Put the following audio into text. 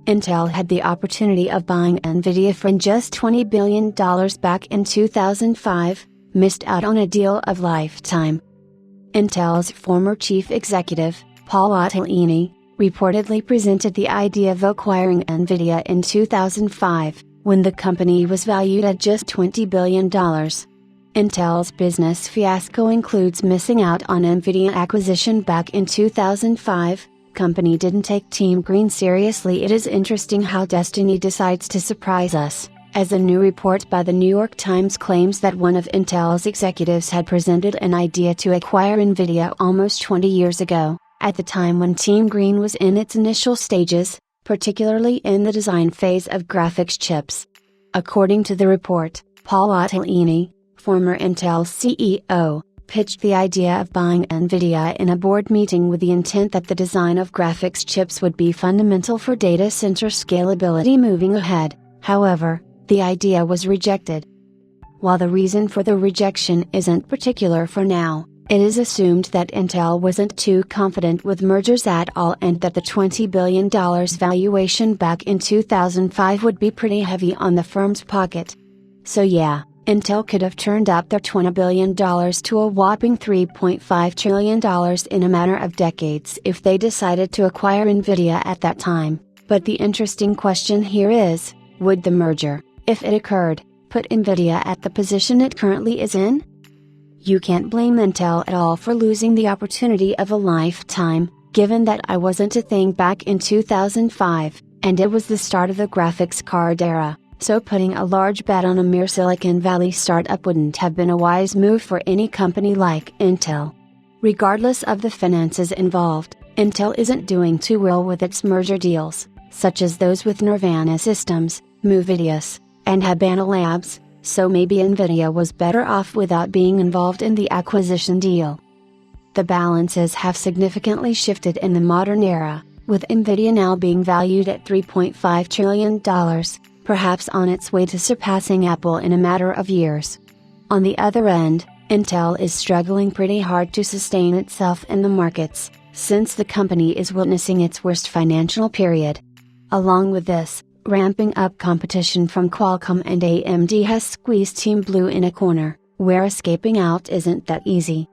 Intel had the opportunity of buying NVIDIA for just $20 billion back in 2005, missed out on a deal of lifetime. Intel's former chief executive, Paul Otellini, reportedly presented the idea of acquiring NVIDIA in 2005, when the company was valued at just $20 billion. Intel's business fiasco includes missing out on NVIDIA acquisition back in 2005. Company didn't take Team Green seriously. It is interesting how destiny decides to surprise us, as a new report by the New York Times claims that one of Intel's executives had presented an idea to acquire NVIDIA almost 20 years ago, at the time when Team Green was in its initial stages, particularly in the design phase of graphics chips. According to the report, Paul Otellini, former Intel CEO, pitched the idea of buying NVIDIA in a board meeting with the intent that the design of graphics chips would be fundamental for data center scalability moving ahead. However, the idea was rejected. While the reason for the rejection isn't particular for now, it is assumed that Intel wasn't too confident with mergers at all and that the $20 billion valuation back in 2005 would be pretty heavy on the firm's pocket. So yeah, Intel could have turned up their $20 billion to a whopping $3.5 trillion in a matter of decades if they decided to acquire NVIDIA at that time. But the interesting question here is, would the merger, if it occurred, put NVIDIA at the position it currently is in? You can't blame Intel at all for losing the opportunity of a lifetime, given that I wasn't a thing back in 2005, and it was the start of the graphics card era. So putting a large bet on a mere Silicon Valley startup wouldn't have been a wise move for any company like Intel. Regardless of the finances involved, Intel isn't doing too well with its merger deals, such as those with Nirvana Systems, Movidius, and Habana Labs, so maybe NVIDIA was better off without being involved in the acquisition deal. The balances have significantly shifted in the modern era, with NVIDIA now being valued at $3.5 trillion. Perhaps on its way to surpassing Apple in a matter of years. On the other end, Intel is struggling pretty hard to sustain itself in the markets, since the company is witnessing its worst financial period. Along with this, ramping up competition from Qualcomm and AMD has squeezed Team Blue in a corner, where escaping out isn't that easy.